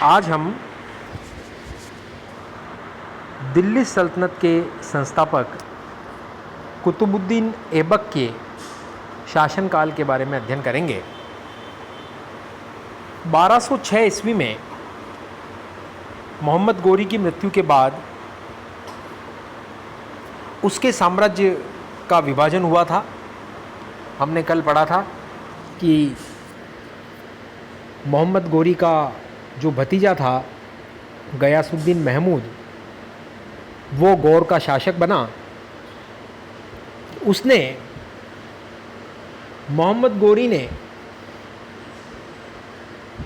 आज हम दिल्ली सल्तनत के संस्थापक कुतुबुद्दीन ऐबक के शासनकाल के बारे में अध्ययन करेंगे। 1206 ईस्वी में मोहम्मद गोरी की मृत्यु के बाद उसके साम्राज्य का विभाजन हुआ था। हमने कल पढ़ा था कि मोहम्मद गोरी का जो भतीजा था गयासुद्दीन महमूद, वो गौर का शासक बना। उसने मोहम्मद गोरी ने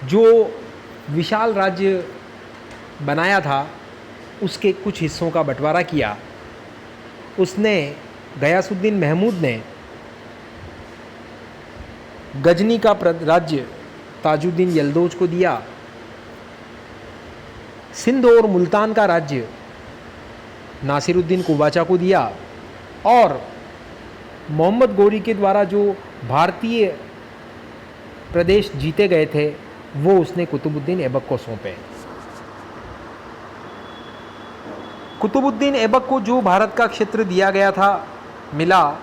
जो विशाल राज्य बनाया था उसके कुछ हिस्सों का बंटवारा किया। उसने गयासुद्दीन महमूद ने गजनी का राज्य ताजुद्दीन यल्दौज को दिया। सिंध और मुल्तान का राज्य नासिरुद्दीन कुबाचा को दिया और मोहम्मद गोरी के द्वारा जो भारतीय प्रदेश जीते गए थे वो उसने कुतुबुद्दीन ऐबक को सौंपे। कुतुबुद्दीन ऐबक को जो भारत का क्षेत्र दिया गया था मिला,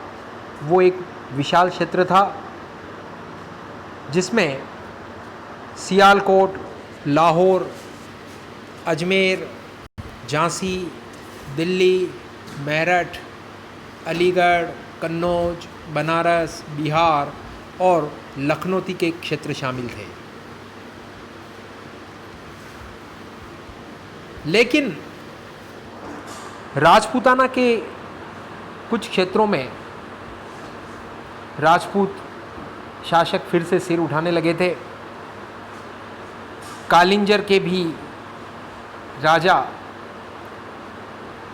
वो एक विशाल क्षेत्र था जिसमें सियालकोट, लाहौर, अजमेर, झांसी, दिल्ली, मेरठ, अलीगढ़, कन्नौज, बनारस, बिहार और लखनऊ के क्षेत्र शामिल थे। लेकिन राजपूताना के कुछ क्षेत्रों में राजपूत शासक फिर से सिर उठाने लगे थे। कालिंजर के भी राजा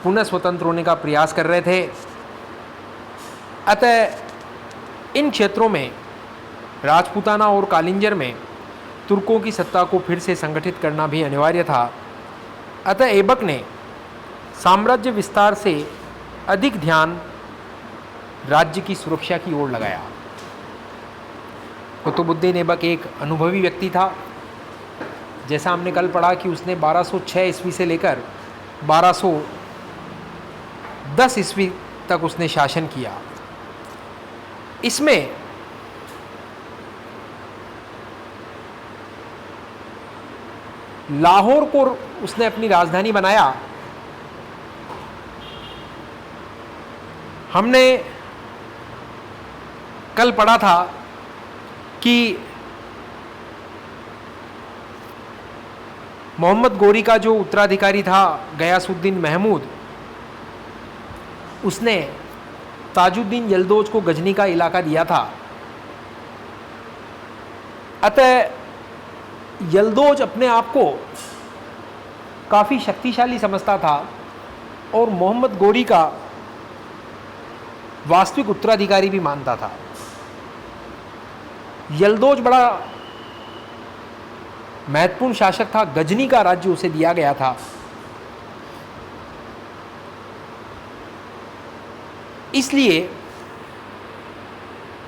पुनः स्वतंत्र होने का प्रयास कर रहे थे। अतः इन क्षेत्रों में राजपूताना और कालिंजर में तुर्कों की सत्ता को फिर से संगठित करना भी अनिवार्य था। अतः ऐबक ने साम्राज्य विस्तार से अधिक ध्यान राज्य की सुरक्षा की ओर लगाया। कुतुबुद्दीन ऐबक एक अनुभवी व्यक्ति था। जैसा हमने कल पढ़ा कि उसने 1206 ईस्वी से लेकर 1210 ईस्वी तक उसने शासन किया। इसमें लाहौर को उसने अपनी राजधानी बनाया। हमने कल पढ़ा था कि मोहम्मद गोरी का जो उत्तराधिकारी था गयासुद्दीन महमूद, उसने ताजुद्दीन यल्दौज को गजनी का इलाका दिया था। अतः यल्दौज अपने आप को काफ़ी शक्तिशाली समझता था और मोहम्मद गोरी का वास्तविक उत्तराधिकारी भी मानता था। यल्दौज बड़ा महत्वपूर्ण शासक था। गजनी का राज्य उसे दिया गया था। इसलिए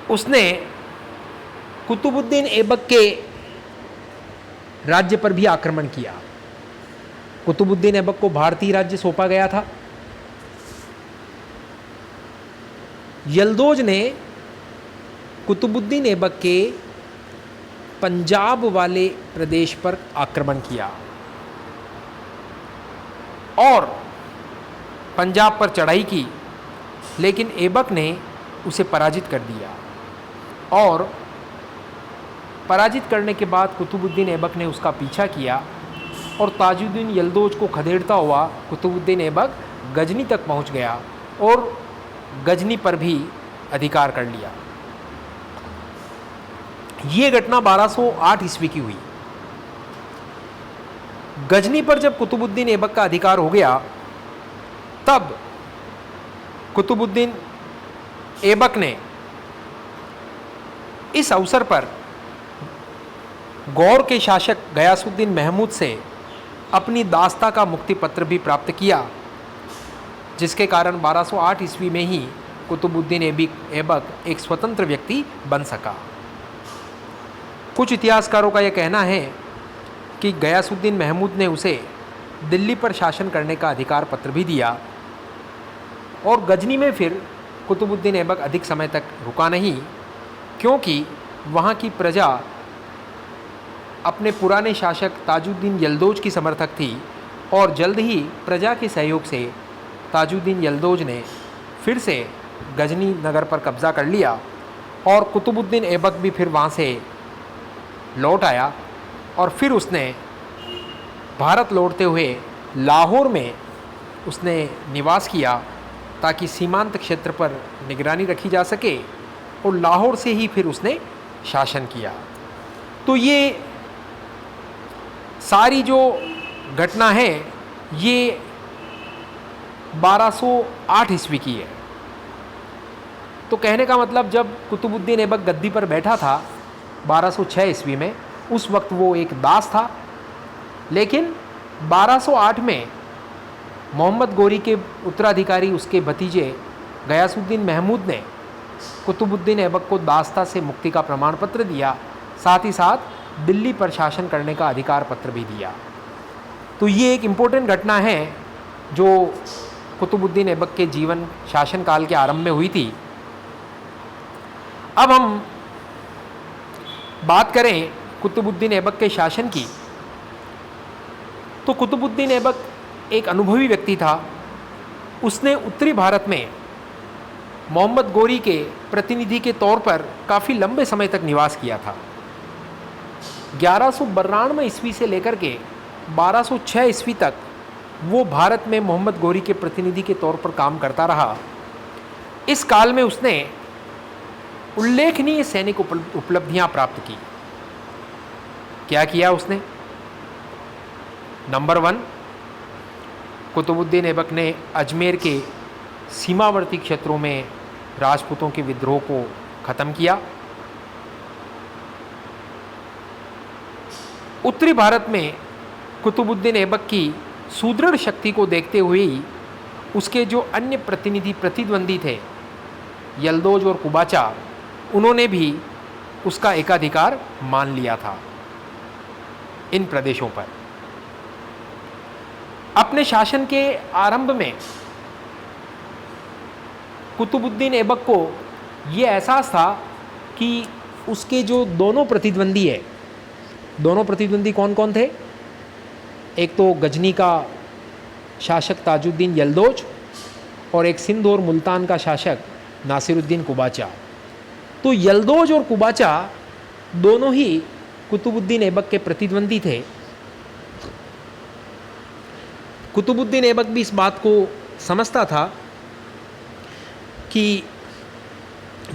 उसने कुतुबुद्दीन ऐबक के राज्य पर भी आक्रमण किया। कुतुबुद्दीन ऐबक को भारतीय राज्य सौंपा गया था। यल्दौज ने कुतुबुद्दीन ऐबक के पंजाब वाले प्रदेश पर आक्रमण किया और पंजाब पर चढ़ाई की, लेकिन ऐबक ने उसे पराजित कर दिया। और पराजित करने के बाद कुतुबुद्दीन ऐबक ने उसका पीछा किया और ताजुद्दीन यल्दौज को खदेड़ता हुआ कुतुबुद्दीन ऐबक गजनी तक पहुंच गया और गजनी पर भी अधिकार कर लिया। ये घटना 1208 ईस्वी की हुई। गजनी पर जब कुतुबुद्दीन ऐबक का अधिकार हो गया, तब कुतुबुद्दीन ऐबक ने इस अवसर पर गौर के शासक गयासुद्दीन महमूद से अपनी दास्ता का मुक्ति पत्र भी प्राप्त किया, जिसके कारण 1208 ईस्वी में ही कुतुबुद्दीन ऐबक एक स्वतंत्र व्यक्ति बन सका। कुछ इतिहासकारों का यह कहना है कि गयासुद्दीन महमूद ने उसे दिल्ली पर शासन करने का अधिकार पत्र भी दिया। और गजनी में फिर कुतुबुद्दीन ऐबक अधिक समय तक रुका नहीं, क्योंकि वहाँ की प्रजा अपने पुराने शासक ताजुद्दीन यल्दौज की समर्थक थी और जल्द ही प्रजा के सहयोग से ताजुद्दीन यल्दौज ने फिर से गजनी नगर पर कब्ज़ा कर लिया और कुतुबुद्दीन ऐबक भी फिर वहाँ से लौट आया और फिर उसने भारत लौटते हुए लाहौर में उसने निवास किया ताकि सीमांत क्षेत्र पर निगरानी रखी जा सके और लाहौर से ही फिर उसने शासन किया। तो ये सारी जो घटना है ये 1208 ईस्वी की है। तो कहने का मतलब जब कुतुबुद्दीन ऐबक गद्दी पर बैठा था 1206 ईस्वी में, उस वक्त वो एक दास था, लेकिन 1208 में मोहम्मद गोरी के उत्तराधिकारी उसके भतीजे गयासुद्दीन महमूद ने कुतुबुद्दीन ऐबक को दासता से मुक्ति का प्रमाण पत्र दिया, साथ ही साथ दिल्ली पर शासन करने का अधिकार पत्र भी दिया। तो ये एक इम्पोर्टेंट घटना है जो कुतुबुद्दीन ऐबक के जीवन शासनकाल के आरंभ में हुई थी। अब हम बात करें कुतुबुद्दीन ऐबक के शासन की, तो कुतुबुद्दीन ऐबक एक अनुभवी व्यक्ति था। उसने उत्तरी भारत में मोहम्मद गोरी के प्रतिनिधि के तौर पर काफ़ी लंबे समय तक निवास किया था। 1192 ईस्वी से लेकर के 1206 ईस्वी तक वो भारत में मोहम्मद गोरी के प्रतिनिधि के तौर पर काम करता रहा। इस काल में उसने उल्लेखनीय सैनिक उपलब्धियां प्राप्त की। क्या किया उसने? नंबर 1, कुतुबुद्दीन ऐबक ने अजमेर के सीमावर्ती क्षेत्रों में राजपूतों के विद्रोह को ख़त्म किया। उत्तरी भारत में कुतुबुद्दीन ऐबक की सुदृढ़ शक्ति को देखते हुए ही उसके जो अन्य प्रतिद्वंदी थे यल्दौज और कुबाचा, उन्होंने भी उसका एकाधिकार मान लिया था इन प्रदेशों पर। अपने शासन के आरंभ में कुतुबुद्दीन ऐबक को ये एहसास था कि उसके जो दोनों प्रतिद्वंदी कौन कौन थे? एक तो गजनी का शासक ताजुद्दीन यल्दौज और एक सिंध और मुल्तान का शासक नासिरुद्दीन कुबाचा। तो यल्दौज और कुबाचा दोनों ही कुतुबुद्दीन ऐबक के प्रतिद्वंदी थे। कुतुबुद्दीन ऐबक भी इस बात को समझता था कि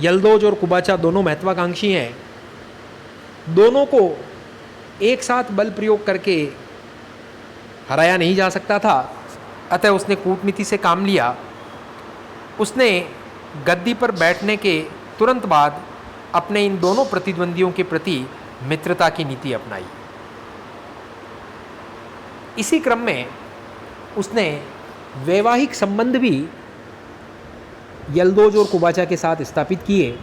यल्दौज और कुबाचा दोनों महत्वाकांक्षी हैं, दोनों को एक साथ बल प्रयोग करके हराया नहीं जा सकता था। अतः उसने कूटनीति से काम लिया। उसने गद्दी पर बैठने के तुरंत बाद अपने इन दोनों प्रतिद्वंदियों के प्रति मित्रता की नीति अपनाई। इसी क्रम में उसने वैवाहिक संबंध भी यल्दौज और कुबाचा के साथ स्थापित किए।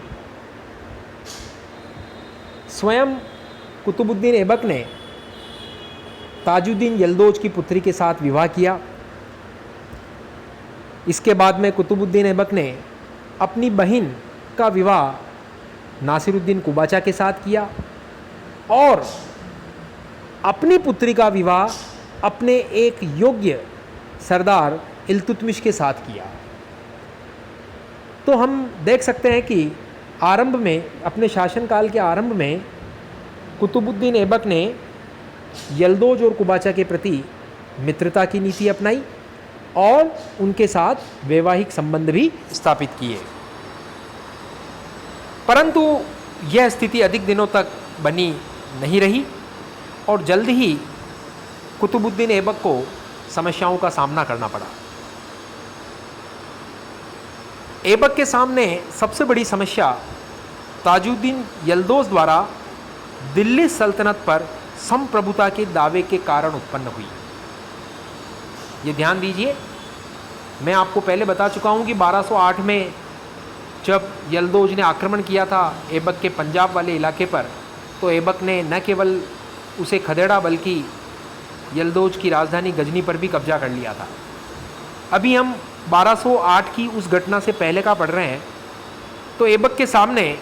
स्वयं कुतुबुद्दीन ऐबक ने ताजुद्दीन यल्दौज की पुत्री के साथ विवाह किया। इसके बाद में कुतुबुद्दीन ऐबक ने अपनी बहन का विवाह नासिरुद्दीन कुबाचा के साथ किया और अपनी पुत्री का विवाह अपने एक योग्य सरदार इल्तुतमिश के साथ किया। तो हम देख सकते हैं कि आरंभ में, अपने शासनकाल के आरंभ में कुतुबुद्दीन ऐबक ने यल्दौज और कुबाचा के प्रति मित्रता की नीति अपनाई और उनके साथ वैवाहिक संबंध भी स्थापित किए। परंतु यह स्थिति अधिक दिनों तक बनी नहीं रही और जल्द ही कुतुबुद्दीन ऐबक को समस्याओं का सामना करना पड़ा। ऐबक के सामने सबसे बड़ी समस्या ताजुद्दीन यल्दौज द्वारा दिल्ली सल्तनत पर संप्रभुता के दावे के कारण उत्पन्न हुई। ये ध्यान दीजिए, मैं आपको पहले बता चुका हूँ कि 1208 में जब यल्दौज ने आक्रमण किया था ऐबक के पंजाब वाले इलाके पर, तो ऐबक ने न केवल उसे खदेड़ा बल्कि यल्दौज की राजधानी गजनी पर भी कब्जा कर लिया था। अभी हम 1208 की उस घटना से पहले का पढ़ रहे हैं। तो ऐबक के सामने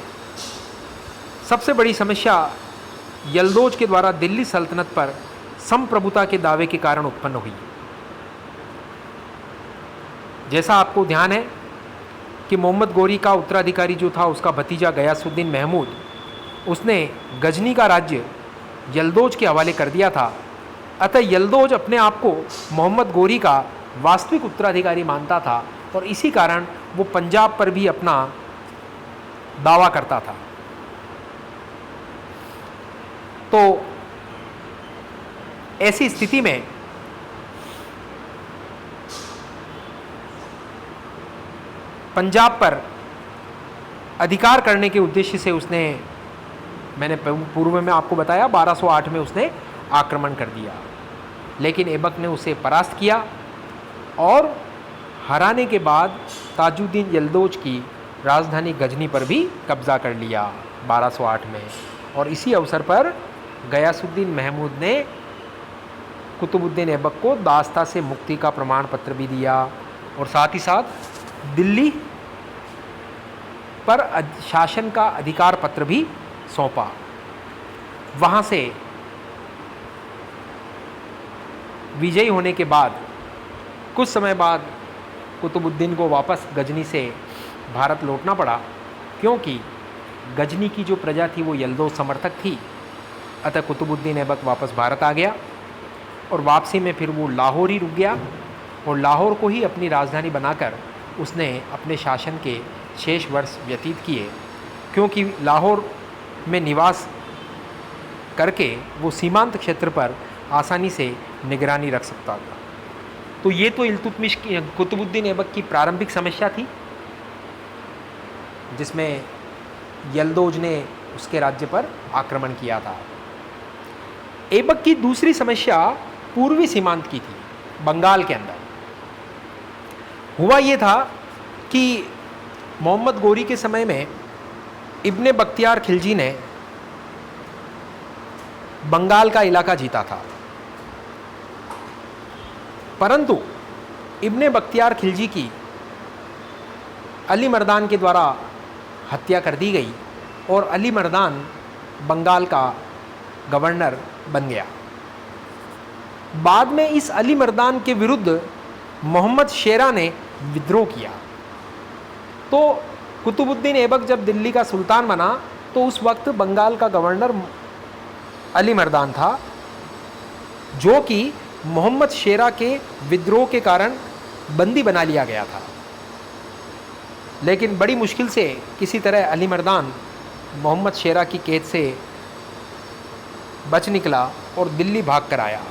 सबसे बड़ी समस्या यल्दौज के द्वारा दिल्ली सल्तनत पर संप्रभुता के दावे के कारण उत्पन्न हुई। जैसा आपको ध्यान है कि मोहम्मद गोरी का उत्तराधिकारी जो था उसका भतीजा गयासुद्दीन महमूद, उसने गजनी का राज्य यल्दौज के हवाले कर दिया था। अतः यल्दौज अपने आप को मोहम्मद गोरी का वास्तविक उत्तराधिकारी मानता था और इसी कारण वो पंजाब पर भी अपना दावा करता था। तो ऐसी स्थिति में पंजाब पर अधिकार करने के उद्देश्य से उसने, मैंने पूर्व में आपको बताया, 1208 में उसने आक्रमण कर दिया। लेकिन ऐबक ने उसे परास्त किया और हराने के बाद ताजुद्दीन यल्दौज की राजधानी गजनी पर भी कब्जा कर लिया 1208 में। और इसी अवसर पर गयासुद्दीन महमूद ने कुतुबुद्दीन ऐबक को दास्ता से मुक्ति का प्रमाण पत्र भी दिया और साथ ही साथ दिल्ली पर शासन का अधिकार पत्र भी सौंपा। वहाँ से विजयी होने के बाद कुछ समय बाद कुतुबुद्दीन को वापस गजनी से भारत लौटना पड़ा, क्योंकि गजनी की जो प्रजा थी वो यल्दौज समर्थक थी। अतः कुतुबुद्दीन ऐबक वापस भारत आ गया और वापसी में फिर वो लाहौर ही रुक गया और लाहौर को ही अपनी राजधानी बनाकर उसने अपने शासन के शेष वर्ष व्यतीत किए, क्योंकि लाहौर में निवास करके वो सीमांत क्षेत्र पर आसानी से निगरानी रख सकता था। तो ये तो इल्तुतमिश की, कुतुबुद्दीन ऐबक की प्रारंभिक समस्या थी, जिसमें यल्दौज ने उसके राज्य पर आक्रमण किया था। ऐबक की दूसरी समस्या पूर्वी सीमांत की थी, बंगाल के अंदर। हुआ ये था कि मोहम्मद गोरी के समय में इब्ने बख्तियार खिलजी ने बंगाल का इलाका जीता था, परंतु इब्ने बख्तियार खिलजी की अली मर्दान के द्वारा हत्या कर दी गई और अली मर्दान बंगाल का गवर्नर बन गया। बाद में इस अली मर्दान के विरुद्ध मोहम्मद शेरा ने विद्रोह किया। तो कुतुबुद्दीन ऐबक जब दिल्ली का सुल्तान बना तो उस वक्त बंगाल का गवर्नर अली मर्दान था, जो कि मोहम्मद शेरा के विद्रोह के कारण बंदी बना लिया गया था। लेकिन बड़ी मुश्किल से किसी तरह अली मर्दान मोहम्मद शेरा की कैद से बच निकला और दिल्ली भाग कर आया।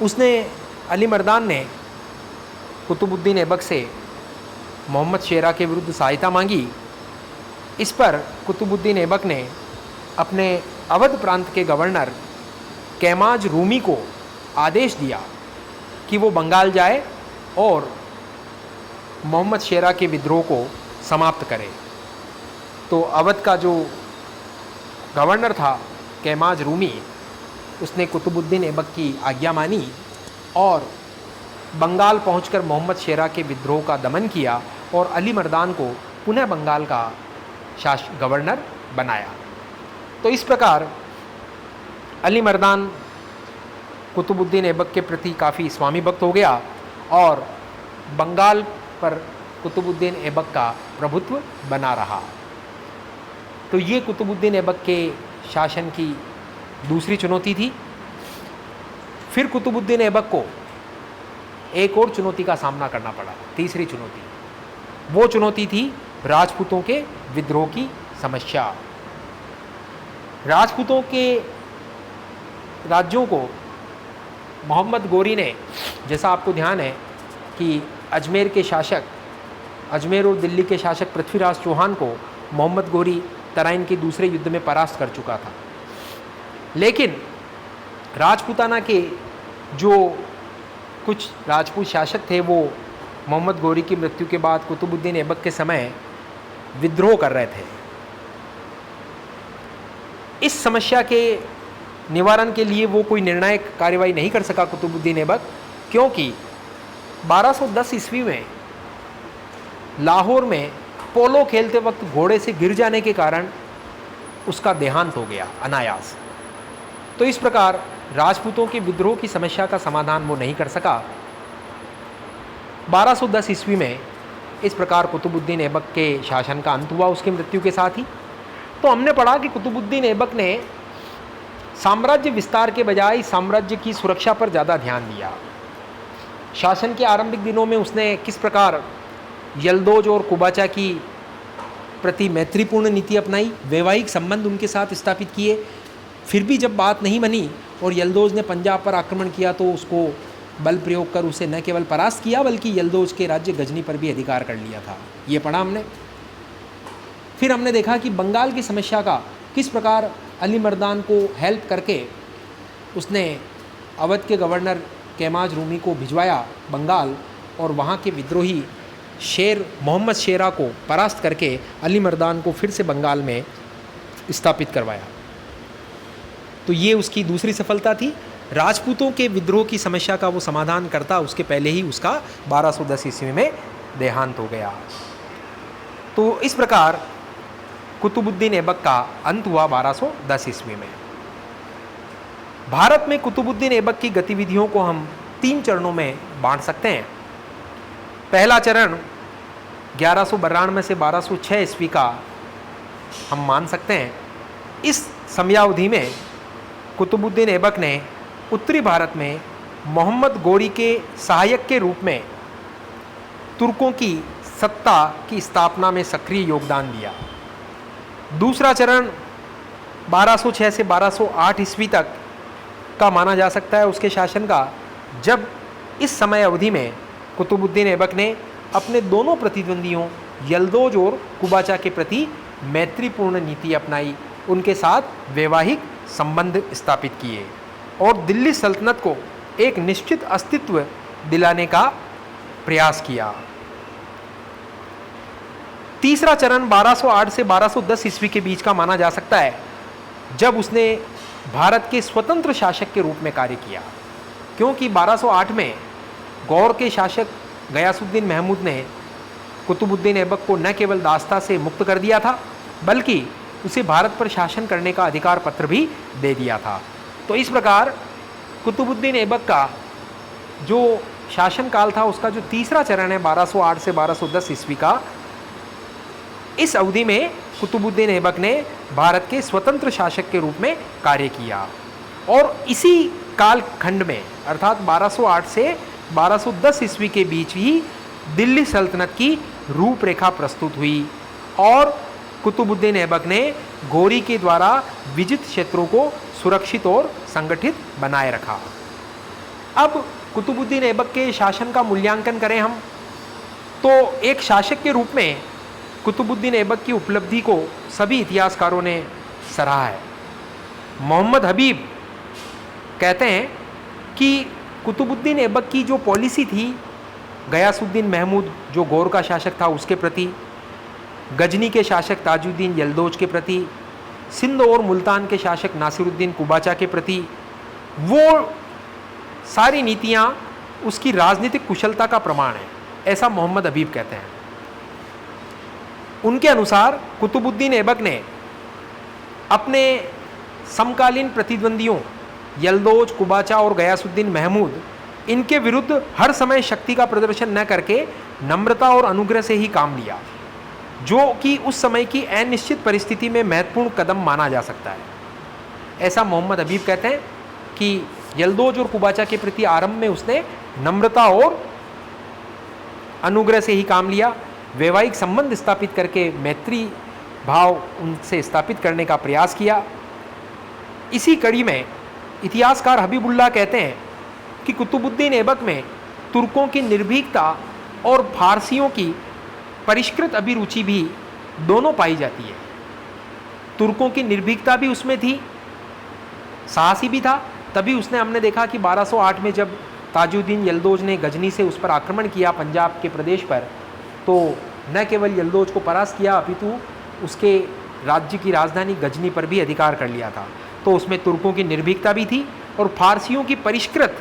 उसने, अली मर्दान ने कुतुबुद्दीन ऐबक से मोहम्मद शेरा के विरुद्ध सहायता मांगी। इस पर कुतुबुद्दीन ऐबक ने अपने अवध प्रांत के गवर्नर कैमाज रूमी को आदेश दिया कि वो बंगाल जाए और मोहम्मद शेरा के विद्रोह को समाप्त करे। तो अवध का जो गवर्नर था कैमाज रूमी, उसने कुतुबुद्दीन ऐबक की आज्ञा मानी और बंगाल पहुंचकर मोहम्मद शेरा के विद्रोह का दमन किया और अली मर्दान को पुनः बंगाल का गवर्नर बनाया। तो इस प्रकार अली मर्दान कुतुबुद्दीन ऐबक के प्रति काफ़ी स्वामी भक्त हो गया और बंगाल पर कुतुबुद्दीन ऐबक का प्रभुत्व बना रहा। तो ये कुतुबुद्दीन ऐबक के शासन की दूसरी चुनौती थी। फिर कुतुबुद्दीन ऐबक को एक और चुनौती का सामना करना पड़ा, तीसरी चुनौती। वो चुनौती थी राजपूतों के विद्रोह की समस्या। राजपूतों के राज्यों को मोहम्मद गोरी ने, जैसा आपको ध्यान है कि अजमेर के शासक, अजमेर और दिल्ली के शासक पृथ्वीराज चौहान को मोहम्मद गोरी तराइन के दूसरे युद्ध में परास्त कर चुका था। लेकिन राजपूताना के जो कुछ राजपूत शासक थे वो मोहम्मद गोरी की मृत्यु के बाद कुतुबुद्दीन ऐबक के समय विद्रोह कर रहे थे। इस समस्या के निवारण के लिए वो कोई निर्णायक कार्रवाई नहीं कर सका कुतुबुद्दीन ऐबक, क्योंकि 1210 ईस्वी में लाहौर में पोलो खेलते वक्त घोड़े से गिर जाने के कारण उसका देहांत हो गया अनायास। तो इस प्रकार राजपूतों के विद्रोह की समस्या का समाधान वो नहीं कर सका। 1210 ईस्वी में इस प्रकार कुतुबुद्दीन ऐबक के शासन का अंत हुआ उसकी मृत्यु के साथ ही। तो हमने पढ़ा कि कुतुबुद्दीन ऐबक ने साम्राज्य विस्तार के बजाय साम्राज्य की सुरक्षा पर ज़्यादा ध्यान दिया। शासन के आरंभिक दिनों में उसने किस प्रकार यल्दौज और कुबाचा की प्रति मैत्रीपूर्ण नीति अपनाई, वैवाहिक संबंध उनके साथ स्थापित किए। फिर भी जब बात नहीं बनी और यल्दौज ने पंजाब पर आक्रमण किया तो उसको बल प्रयोग कर उसे न केवल परास्त किया बल्कि यल्दौज के राज्य गजनी पर भी अधिकार कर लिया था। ये पढ़ा हमने। फिर हमने देखा कि बंगाल की समस्या का किस प्रकार अली मर्दान को हेल्प करके उसने अवध के गवर्नर कैमाज रूमी को भिजवाया बंगाल और वहाँ के विद्रोही शेर मोहम्मद शेरा को परास्त करके अली मर्दान को फिर से बंगाल में स्थापित करवाया। तो ये उसकी दूसरी सफलता थी। राजपूतों के विद्रोह की समस्या का वो समाधान करता उसके पहले ही उसका 1210 ईस्वी में देहांत हो गया। तो इस प्रकार कुतुबुद्दीन ऐबक का अंत हुआ 1210 ईस्वी में। भारत में कुतुबुद्दीन ऐबक की गतिविधियों को हम 3 चरणों में बांट सकते हैं। पहला चरण 1192 से 1206 ईस्वी का हम मान सकते हैं। इस समयावधि में कुतुबुद्दीन ऐबक ने उत्तरी भारत में मोहम्मद गोरी के सहायक के रूप में तुर्कों की सत्ता की स्थापना में सक्रिय योगदान दिया। दूसरा चरण 1206 से 1208 ईस्वी तक का माना जा सकता है उसके शासन का, जब इस समय अवधि में कुतुबुद्दीन ऐबक ने अपने दोनों प्रतिद्वंदियों यल्दौज और कुबाचा के प्रति मैत्रीपूर्ण नीति अपनाई, उनके साथ वैवाहिक संबंध स्थापित किए और दिल्ली सल्तनत को एक निश्चित अस्तित्व दिलाने का प्रयास किया। तीसरा चरण 1208 से 1210 ईस्वी के बीच का माना जा सकता है, जब उसने भारत के स्वतंत्र शासक के रूप में कार्य किया, क्योंकि 1208 में गौर के शासक गयासुद्दीन महमूद ने कुतुबुद्दीन ऐबक को न केवल दास्ता से मुक्त कर दिया था बल्कि उसे भारत पर शासन करने का अधिकार पत्र भी दे दिया था। तो इस प्रकार कुतुबुद्दीन ऐबक का जो शासनकाल था उसका जो तीसरा चरण है 1208 से 1210 ईस्वी का, इस अवधि में कुतुबुद्दीन ऐबक ने भारत के स्वतंत्र शासक के रूप में कार्य किया और इसी कालखंड में अर्थात 1208 से 1210 ईस्वी के बीच ही दिल्ली सल्तनत की रूपरेखा प्रस्तुत हुई और कुतुबुद्दीन ऐबक ने गोरी के द्वारा विजित क्षेत्रों को सुरक्षित और संगठित बनाए रखा। अब कुतुबुद्दीन ऐबक के शासन का मूल्यांकन करें हम, तो एक शासक के रूप में कुतुबुद्दीन ऐबक की उपलब्धि को सभी इतिहासकारों ने सराहा है। मोहम्मद हबीब कहते हैं कि कुतुबुद्दीन ऐबक की जो पॉलिसी थी गयासुद्दीन महमूद जो गौर का शासक था उसके प्रति, गजनी के शासक ताजुद्दीन यल्दौज के प्रति, सिंध और मुल्तान के शासक नासिरुद्दीन कुबाचा के प्रति, वो सारी नीतियाँ उसकी राजनीतिक कुशलता का प्रमाण है, ऐसा मोहम्मद हबीब कहते हैं। उनके अनुसार कुतुबुद्दीन ऐबक ने अपने समकालीन प्रतिद्वंदियों यल्दौज, कुबाचा और गयासुद्दीन महमूद, इनके विरुद्ध हर समय शक्ति का प्रदर्शन न करके नम्रता और अनुग्रह से ही काम लिया, जो कि उस समय की अनिश्चित परिस्थिति में महत्वपूर्ण कदम माना जा सकता है। ऐसा मोहम्मद हबीब कहते हैं कि यल्दौज और कुबाचा के प्रति आरंभ में उसने नम्रता और अनुग्रह से ही काम लिया, वैवाहिक संबंध स्थापित करके मैत्री भाव उनसे स्थापित करने का प्रयास किया। इसी कड़ी में इतिहासकार हबीबुल्लाह कहते हैं कि कुतुबुद्दीन ऐबक में तुर्कों की निर्भीकता और फारसियों की परिष्कृत अभिरुचि भी दोनों पाई जाती है। तुर्कों की निर्भीकता भी उसमें थी, साहसी भी था। तभी उसने, हमने देखा कि 1208 में जब ताजुद्दीन यल्दौज ने गजनी से उस पर आक्रमण किया पंजाब के प्रदेश पर, तो न केवल यल्दौज को परास्त किया अपितु उसके राज्य की राजधानी गजनी पर भी अधिकार कर लिया था। तो उसमें तुर्कों की निर्भीकता भी थी और फारसियों की परिष्कृत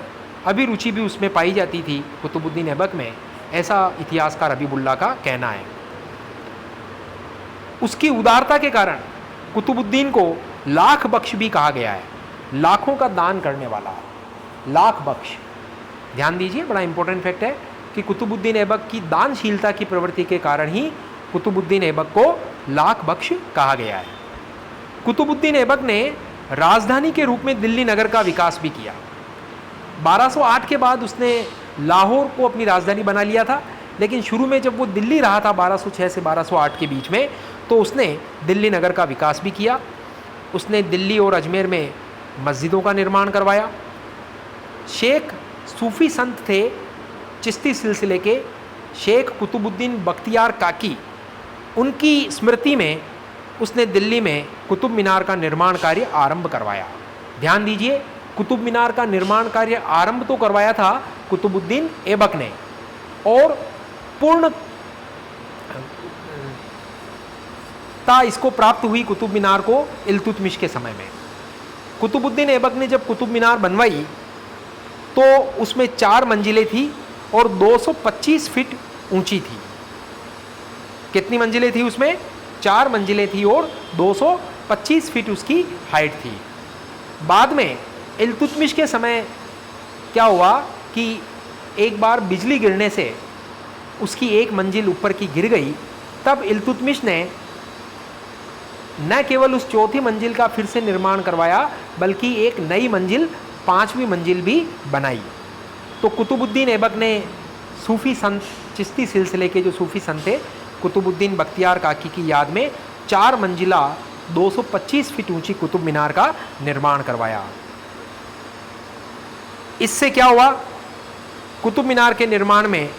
अभिरुचि भी उसमें पाई जाती थी कुतुबुद्दीन ऐबक में, ऐसा इतिहासकार हबीबुल्लाह का कहना है। उसकी उदारता के कारण कुतुबुद्दीन को लाख बख्श भी कहा गया है, लाखों का दान करने वाला, लाख बख्श। ध्यान दीजिए, बड़ा इंपॉर्टेंट फैक्ट है कि कुतुबुद्दीन ऐबक की दानशीलता की प्रवृत्ति के कारण ही कुतुबुद्दीन ऐबक को लाख बख्श कहा गया है। कुतुबुद्दीन ऐबक ने राजधानी के रूप में दिल्ली नगर का विकास भी किया। 1208 के बाद उसने लाहौर को अपनी राजधानी बना लिया था, लेकिन शुरू में जब वो दिल्ली रहा था 1206 से 1208 के बीच में, तो उसने दिल्ली नगर का विकास भी किया। उसने दिल्ली और अजमेर में मस्जिदों का निर्माण करवाया। शेख सूफ़ी संत थे चिश्ती सिलसिले के, शेख कुतुबुद्दीन बख्तियार काकी, उनकी स्मृति में उसने दिल्ली में कुतुब मीनार का निर्माण कार्य आरंभ करवाया। ध्यान दीजिए, कुतुब मीनार का निर्माण कार्य आरंभ तो करवाया था कुतुबुद्दीन ऐबक ने, और पूर्णता इसको प्राप्त हुई कुतुब मीनार को इल्तुतमिश के समय में। कुतुबुद्दीन ऐबक ने जब कुतुब मीनार बनवाई तो उसमें 4 मंजिलें थी और 225 फीट ऊंची थी। कितनी मंजिलें थी उसमें? 4 मंजिलें थी और 225 फीट उसकी हाइट थी। बाद में इल्तुतमिश के समय क्या हुआ कि एक बार बिजली गिरने से उसकी एक मंजिल ऊपर की गिर गई। तब इल्तुतमिश ने न केवल उस चौथी मंजिल का फिर से निर्माण करवाया, बल्कि एक नई मंजिल 5वीं मंजिल भी बनाई। तो कुतुबुद्दीन ऐबक ने सूफ़ी संत, चिश्ती सिलसिले के जो सूफ़ी संत थे, कुतुबुद्दीन बख्तियार काकी की याद में 4 मंजिला 225 फीट ऊंची कुतुब मीनार का निर्माण करवाया। इससे क्या हुआ? कुतुब मीनार के निर्माण में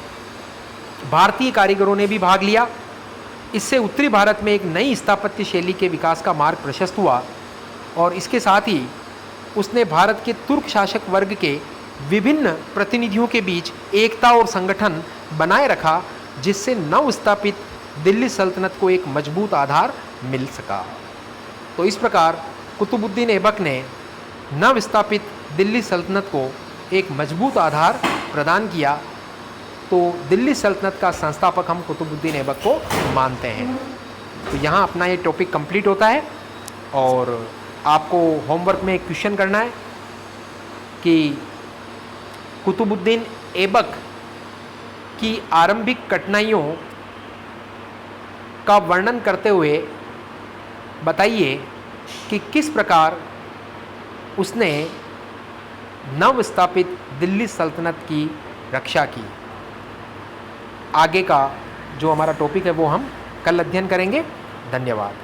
भारतीय कारीगरों ने भी भाग लिया। इससे उत्तरी भारत में एक नई स्थापत्य शैली के विकास का मार्ग प्रशस्त हुआ, और इसके साथ ही उसने भारत के तुर्क शासक वर्ग के विभिन्न प्रतिनिधियों के बीच एकता और संगठन बनाए रखा, जिससे नव स्थापित दिल्ली सल्तनत को एक मजबूत आधार मिल सका। तो इस प्रकार कुतुबुद्दीन ऐबक ने नव स्थापित दिल्ली सल्तनत को एक मजबूत आधार प्रदान किया। तो दिल्ली सल्तनत का संस्थापक हम कुतुबुद्दीन ऐबक को मानते हैं। तो यहाँ अपना ये टॉपिक कंप्लीट होता है, और आपको होमवर्क में एक क्वेश्चन करना है कि कुतुबुद्दीन ऐबक की आरंभिक कठिनाइयों का वर्णन करते हुए बताइए कि किस प्रकार उसने नव स्थापित दिल्ली सल्तनत की रक्षा की। आगे का जो हमारा टॉपिक है वो हम कल अध्ययन करेंगे। धन्यवाद।